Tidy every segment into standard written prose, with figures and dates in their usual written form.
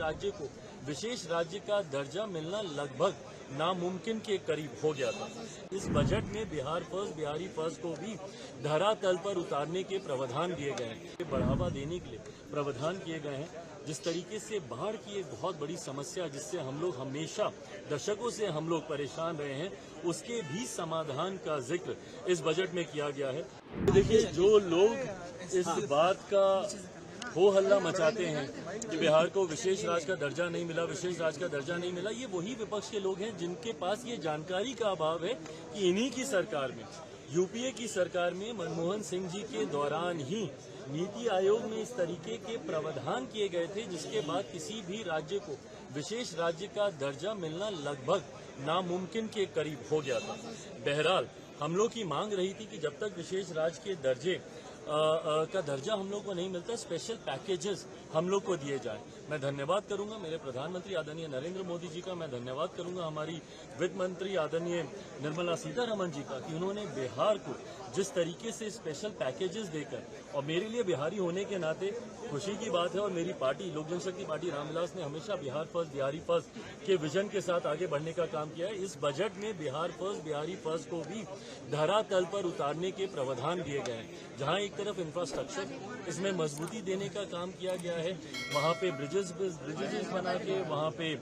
राज्य को विशेष राज्य का दर्जा मिलना लगभग नामुमकिन के करीब हो गया था। इस बजट में बिहार फर्स्ट, बिहारी फर्स्ट को भी धरातल पर उतारने के प्रावधान दिए गए हैं, बढ़ावा देने के लिए प्रावधान किए गए हैं। जिस तरीके से बाढ़ की एक बहुत बड़ी समस्या जिससे हम लोग हमेशा दशकों से हम लोग परेशान रहे हैं, उसके भी समाधान का जिक्र इस बजट में किया गया है। देखिए, जो लोग इस बात का हो हल्ला मचाते हैं कि बिहार को विशेष राज्य का दर्जा नहीं मिला, विशेष राज्य का दर्जा नहीं मिला, ये वही विपक्ष के लोग हैं जिनके पास ये जानकारी का अभाव है कि इन्हीं की सरकार में, यूपीए की सरकार में मनमोहन सिंह जी के दौरान ही नीति आयोग में इस तरीके के प्रावधान किए गए थे जिसके बाद किसी भी राज्य को विशेष राज्य का दर्जा मिलना लगभग नामुमकिन के करीब हो गया था। बहरहाल हम लोग की मांग रही थी कि जब तक विशेष राज्य के दर्जे का दर्जा हम लोग को नहीं मिलता, स्पेशल पैकेजेस हम लोग को दिए जाए। मैं धन्यवाद करूंगा मेरे प्रधानमंत्री आदरणीय नरेंद्र मोदी जी का, मैं धन्यवाद करूंगा हमारी वित्त मंत्री आदरणीय निर्मला सीतारमण जी का कि उन्होंने बिहार को जिस तरीके से स्पेशल पैकेजेस देकर, और मेरे लिए बिहारी होने के नाते खुशी की बात है, और मेरी पार्टी लोक जनशक्ति पार्टी रामविलास ने हमेशा बिहार फर्स्ट, बिहारी फर्स्ट के विजन के साथ आगे बढ़ने का काम किया है। इस बजट में बिहार फर्स्ट, बिहारी फर्स्ट को भी धरातल पर उतारने के प्रावधान दिए गए हैं। जहां एक तरफ इंफ्रास्ट्रक्चर इसमें मजबूती देने का काम किया गया है, वहां पे ब्रिजेस बना के, वहां पे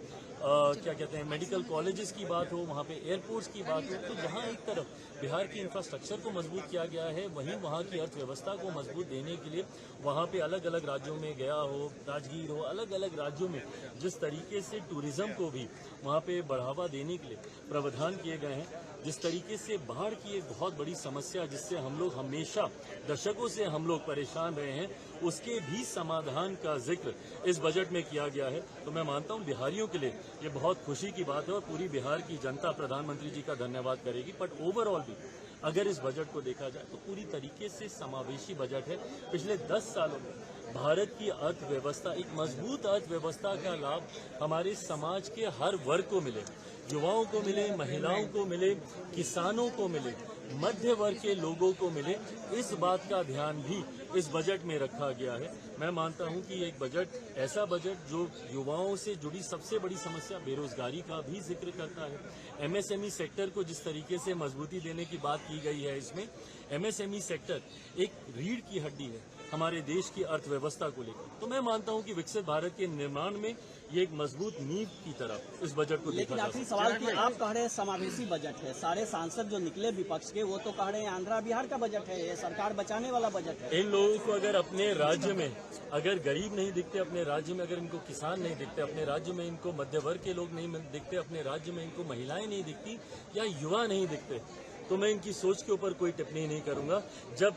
क्या कहते हैं मेडिकल कॉलेजेस की बात हो, वहाँ पे एयरपोर्ट्स की बात हो, तो जहाँ एक तरफ बिहार की इंफ्रास्ट्रक्चर को मजबूत किया गया है, वहीं वहाँ की अर्थव्यवस्था को मजबूत देने के लिए वहाँ पे अलग अलग राज्यों में गया हो, राजगीर हो, अलग अलग राज्यों में जिस तरीके से टूरिज्म को भी वहाँ पे बढ़ावा देने के लिए प्रावधान किए गए हैं, जिस तरीके से बाढ़ की एक बहुत बड़ी समस्या जिससे हम लोग हमेशा दशकों से हम लोग परेशान रहे हैं, उसके भी समाधान का जिक्र इस बजट में किया गया है। तो मैं मानता हूं बिहारियों के लिए ये बहुत खुशी की बात है और पूरी बिहार की जनता प्रधानमंत्री जी का धन्यवाद करेगी। बट ओवरऑल भी अगर इस बजट को देखा जाए तो पूरी तरीके से समावेशी बजट है। पिछले 10 सालों में भारत की अर्थव्यवस्था, एक मजबूत अर्थव्यवस्था का लाभ हमारे समाज के हर वर्ग को मिले, युवाओं को मिले, महिलाओं को मिले, किसानों को मिले, मध्य वर्ग के लोगों को मिले, इस बात का ध्यान भी इस बजट में रखा गया है। मैं मानता हूं कि एक बजट, ऐसा बजट जो युवाओं से जुड़ी सबसे बड़ी समस्या बेरोजगारी का भी जिक्र करता है। एमएसएमई सेक्टर को जिस तरीके से मजबूती देने की बात की गई है, इसमें एमएसएमई सेक्टर एक रीढ़ की हड्डी है हमारे देश की अर्थव्यवस्था को लेकर। तो मैं मानता हूं कि विकसित भारत के निर्माण में ये एक मजबूत नींव की तरह इस बजट को देखा जा सकता है। आखिरी सवाल कि आप कह रहे हैं समावेशी बजट है, सारे सांसद जो निकले विपक्ष के वो तो कह रहे हैं आंध्रा बिहार का बजट है, ये सरकार बचाने वाला बजट है। इन लोगों को अगर अपने राज्य में अगर गरीब नहीं दिखते, अपने राज्य में अगर इनको किसान नहीं दिखते, अपने राज्य में इनको मध्य वर्ग के लोग नहीं दिखते, अपने राज्य में इनको महिलाएं नहीं दिखती या युवा नहीं दिखते, तो मैं इनकी सोच के ऊपर कोई टिप्पणी नहीं करूंगा। जब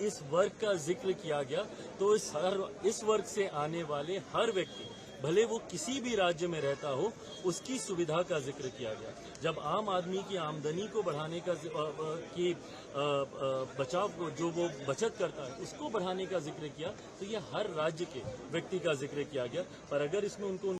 इस वर्ग का जिक्र किया गया तो इस वर्ग से आने वाले हर व्यक्ति, भले वो किसी भी राज्य में रहता हो, उसकी सुविधा का जिक्र किया गया। जब आम आदमी की आमदनी को बढ़ाने का बचाव को, जो वो बचत करता है, उसको बढ़ाने का जिक्र किया, तो ये हर राज्य के व्यक्ति का जिक्र किया गया। पर अगर इसमें उनको